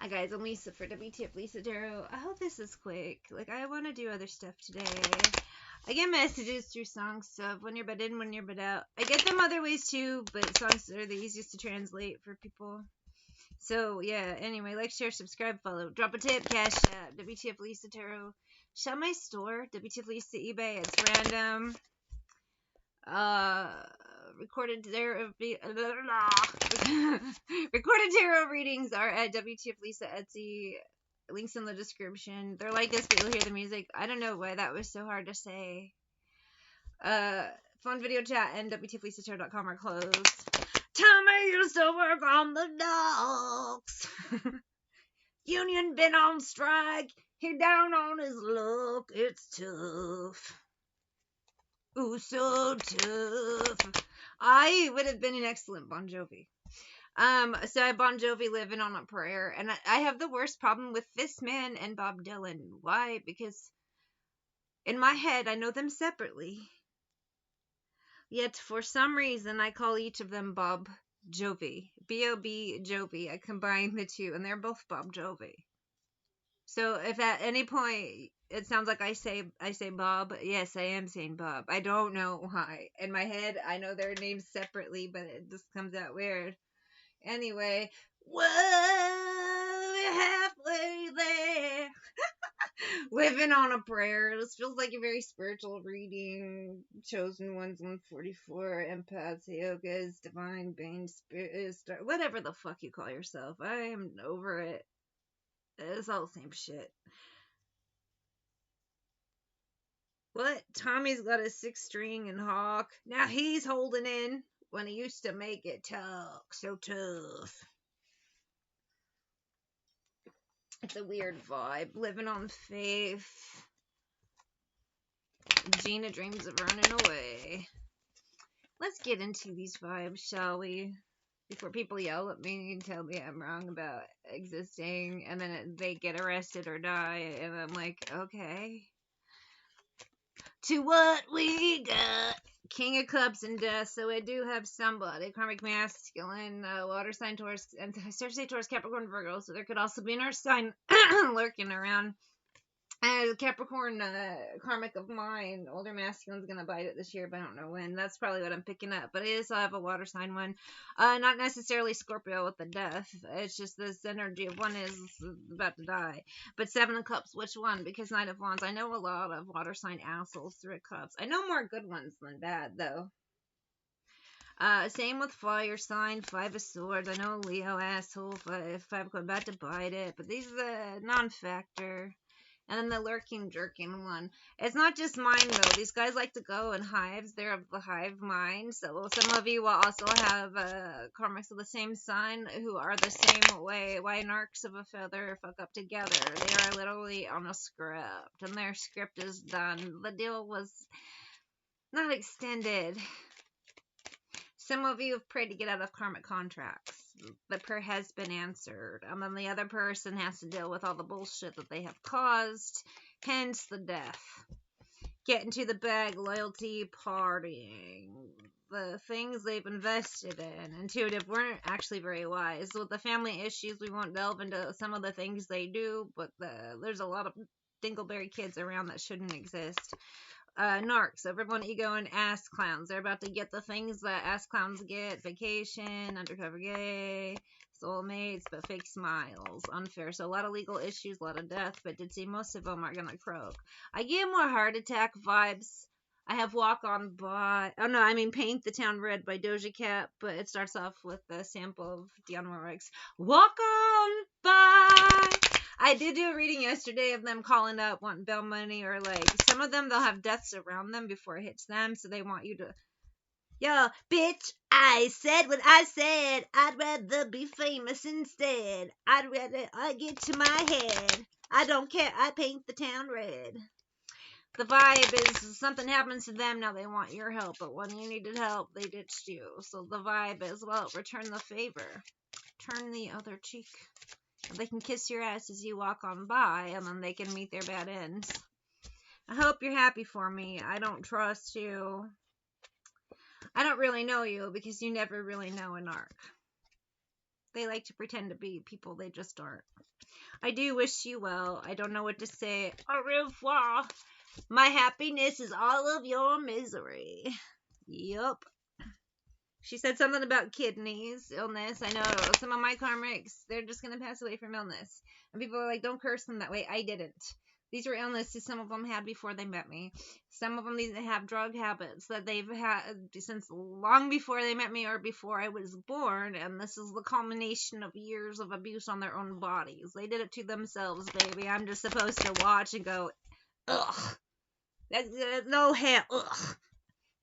Hi guys, I'm Lisa for wtfLisa Tarot. I hope this is quick. Like, I want to do other stuff today. I get messages through song stuff, when you're bed in, when you're bed out. I get them other ways too, but songs are the easiest to translate for people. So, yeah, anyway, like, share, subscribe, follow. Drop a tip, cash app, wtfLisa Tarot. Shop my store, wtfLisa eBay. It's random. Recorded tarot readings are at wtfLisa Etsy. Links in the description. They're like this, but you'll hear the music. I don't know why that was so hard to say. Phone, video, chat, and wtfLisatarot.com are closed. Tommy used to work on the docks. Union been on strike. He down on his luck. It's tough. Ooh, so tough. I would have been an excellent Bon Jovi. So I Bon Jovi Living on a Prayer, and I have the worst problem with this man and Bob Dylan. Why? Because in my head, I know them separately. Yet, for some reason, I call each of them Bob Jovi. B-O-B Jovi. I combine the two, and they're both Bob Jovi. So if at any point it sounds like I say Bob, yes, I am saying Bob. I don't know why. In my head, I know their names separately, but it just comes out weird. Anyway, whoa, we're halfway there. Living on a Prayer. This feels like a very spiritual reading. Chosen Ones 144, Empaths, Yogas, Divine Bane, Spirit, Star, whatever the fuck you call yourself. I am over it. It's all the same shit. What? Tommy's got a 6-string and hawk. Now he's holding in when he used to make it talk so tough. It's a weird vibe. Living on faith. Gina dreams of running away. Let's get into these vibes, shall we? Before people yell at me and tell me I'm wrong about existing, and then they get arrested or die, and I'm like, okay. To what we got. King of Cups and Death. So I do have somebody. Karmic masculine, water sign, Taurus, and Cersei, Taurus, Capricorn, Virgo. So there could also be an earth sign lurking around. And Capricorn, karmic of mine, older masculine's gonna bite it this year, but I don't know when. That's probably what I'm picking up. But I also have a water sign one. Not necessarily Scorpio with the death. It's just this energy of one is about to die. But 7 of Cups, which one? Because Knight of Wands. I know a lot of water sign assholes, 3 of Cups. I know more good ones than bad, though. Same with fire sign, 5 of Swords. I know Leo asshole, 5 about to bite it. But these are non-factor. And then the lurking, jerking one. It's not just mine, though. These guys like to go in hives. They're of the hive mind. So some of you will also have karmics of the same sign who are the same way. Why narcs of a feather fuck up together? They are literally on a script. And their script is done. The deal was not extended. Some of you have prayed to get out of karmic contracts. The prayer has been answered. And then the other person has to deal with all the bullshit that they have caused. Hence the death. Get into the bag, loyalty, partying. The things they've invested in. Intuitive weren't actually very wise. With the family issues, we won't delve into some of the things they do. But there's a lot of dingleberry kids around that shouldn't exist. Narcs, everyone ego and ass clowns. They're about to get the things that ass clowns get. Vacation, undercover gay, soulmates, but fake smiles. Unfair. So a lot of legal issues, a lot of death, but did see most of them are gonna croak. I get more heart attack vibes. I have Walk On By. Oh no, I mean Paint the Town Red by Doja Cat, but it starts off with a sample of Dionne Warwick's Walk On By. I did do a reading yesterday of them calling up, wanting bail money, or like, some of them, they'll have deaths around them before it hits them, so they want you to, yo, bitch, I said what I said, I'd rather be famous instead, I'd rather I get to my head, I don't care, I paint the town red. The vibe is something happens to them, now they want your help, but when you needed help, they ditched you, so the vibe is, well, return the favor, turn the other cheek. They can kiss your ass as you walk on by, and then they can meet their bad ends. I hope you're happy for me. I don't trust you. I don't really know you, because you never really know a narc. They like to pretend to be people they just aren't. I do wish you well. I don't know what to say. Au revoir. My happiness is all of your misery. Yup. She said something about kidneys, illness. I know some of my karmics, they're just going to pass away from illness. And people are like, don't curse them that way. I didn't. These were illnesses some of them had before they met me. Some of them need to have drug habits that they've had since long before they met me or before I was born. And this is the culmination of years of abuse on their own bodies. They did it to themselves, baby. I'm just supposed to watch and go, ugh. No hair, ugh.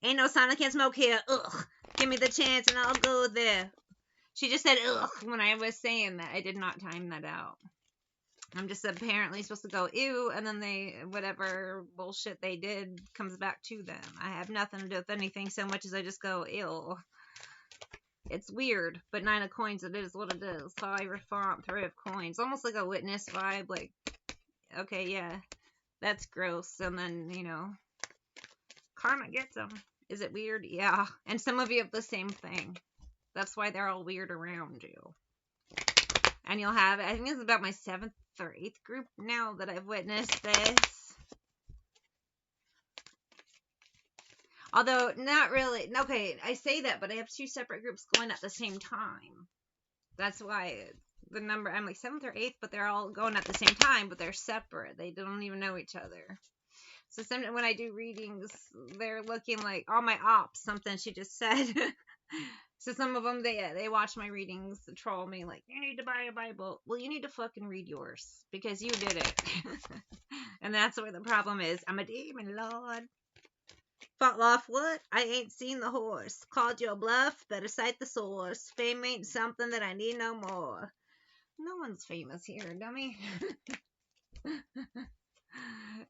Ain't no sign I can't smoke here, ugh. Give me the chance and I'll go there. She just said ugh when I was saying that. I did not time that out. I'm just apparently supposed to go ew, and then whatever bullshit they did comes back to them. I have nothing to do with anything so much as I just go ew. It's weird, but 9 of coins, it is what it is. 5 font, 3 of coins. Almost like a witness vibe, like, okay, yeah, that's gross. And then, karma gets them. Is it weird? Yeah. And some of you have the same thing. That's why they're all weird around you. And you'll have, I think it's about my 7th or 8th group now that I've witnessed this. Although, not really. Okay, I say that, but I have 2 separate groups going at the same time. That's why the number, I'm like 7th or 8th, but they're all going at the same time, but they're separate. They don't even know each other. So sometimes when I do readings, they're looking like all my ops, something she just said. So some of them, they watch my readings to troll me like, you need to buy a Bible. Well, you need to fucking read yours because you did it. And that's where the problem is. I'm a demon, Lord. Fought off what? I ain't seen the horse. Called your bluff, better cite the source. Fame ain't something that I need no more. No one's famous here, dummy.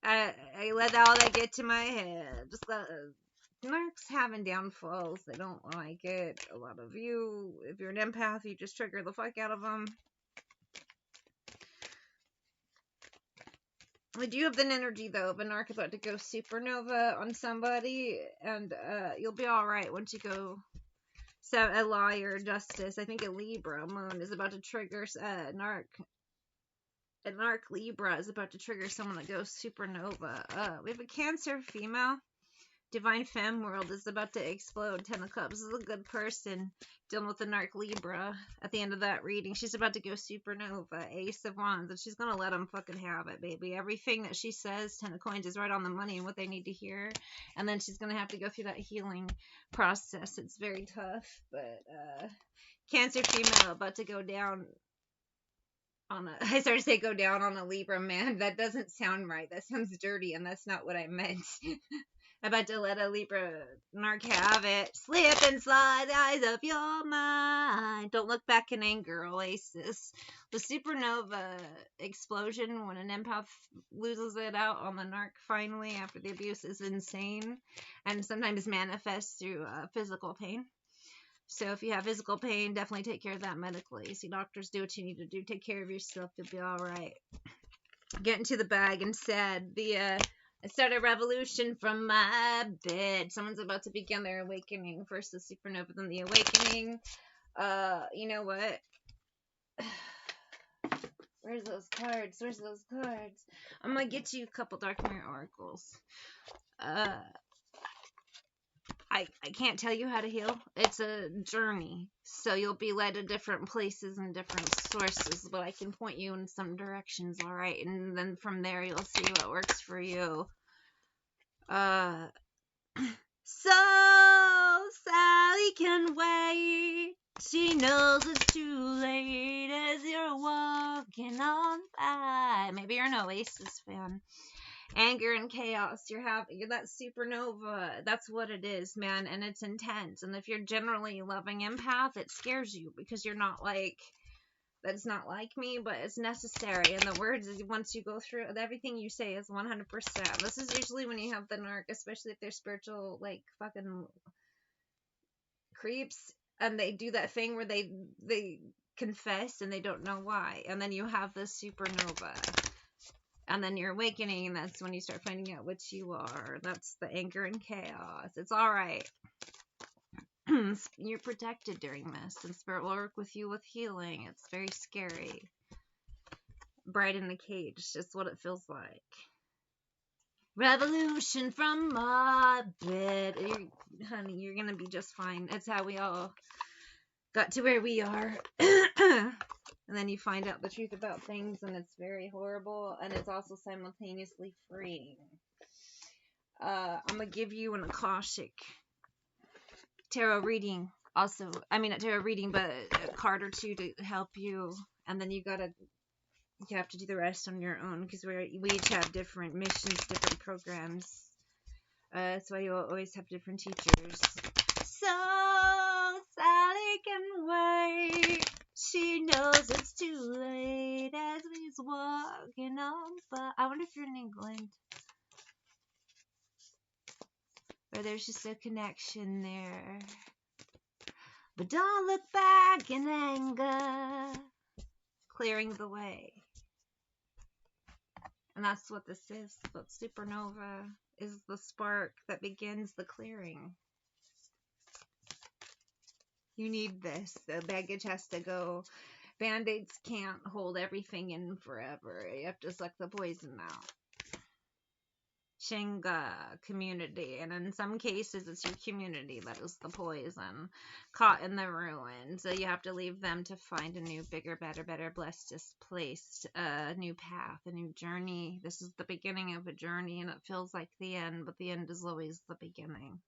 I let all that get to my head. Just Narcs having downfalls. They don't like it. A lot of you, if you're an empath, you just trigger the fuck out of them. I do have an energy, though, of a Narc about to go supernova on somebody, and you'll be alright once you go. So, a liar, justice, I think a Libra moon is about to trigger Narc. A Narc Libra is about to trigger someone that goes supernova. We have a Cancer female. Divine Femme world is about to explode. 10 of Cups is a good person dealing with the Narc Libra. At the end of that reading, she's about to go supernova. Ace of Wands, and she's going to let them fucking have it, baby. Everything that she says, 10 of Coins, is right on the money and what they need to hear. And then she's going to have to go through that healing process. It's very tough, but Cancer female about to go down on a, I started to say go down on a Libra man. That doesn't sound right. That sounds dirty, and that's not what I meant. About to let a Libra Narc have it. Slip and slide the eyes of your mind. Don't look back in anger, Oasis. The supernova explosion when an empath loses it out on the Narc finally after the abuse is insane and sometimes manifests through physical pain. So if you have physical pain, definitely take care of that medically. See, doctors, do what you need to do. Take care of yourself. You'll be all right. Get into the bag and said I started a revolution from my bed. Someone's about to begin their awakening. First the supernova, then the awakening. You know what? Where's those cards? I'm gonna get you a couple Dark Mirror oracles. I can't tell you how to heal. It's a journey. So you'll be led to different places and different sources, but I can point you in some directions, alright? And then from there you'll see what works for you. So Sally can wait. She knows it's too late as you're walking on by. Maybe you're an Oasis fan. Anger and chaos. You're that supernova. That's what it is, man. And it's intense. And if you're generally loving empath, it scares you because you're not like, that's not like me, but it's necessary. And the words, once you go through it, everything you say is 100%. This is usually when you have the Narc, especially if they're spiritual, like, fucking creeps, and they do that thing where they confess and they don't know why. And then you have this supernova. And then you're awakening, and that's when you start finding out what you are. That's the anger and chaos. It's alright. You're protected during this, and Spirit will work with you with healing. It's very scary. Bride in the cage, just what it feels like. Revolution from my bed. Honey, you're gonna be just fine. It's how we all got to where we are. And then you find out the truth about things, and it's very horrible, and it's also simultaneously freeing. I'm gonna give you an Akashic tarot reading. Also, I mean, not tarot reading, but a card or two to help you, and then you have to do the rest on your own, because we each have different missions, different programs. That's why you always have different teachers. So Sally can wait. She knows it's too late as we's walking on. But I wonder if you're in England, or there's just a connection there. But don't look back in anger. Clearing the way. And that's what this is. But Supernova is the spark that begins the clearing. You need this. The baggage has to go. Band-aids can't hold everything in forever. You have to suck the poison out. Shinga community, and in some cases it's your community that is the poison, caught in the ruin. So you have to leave them to find a new, bigger, better, blessed, displaced, new path, a new journey. This is the beginning of a journey, and it feels like the end, but the end is always the beginning.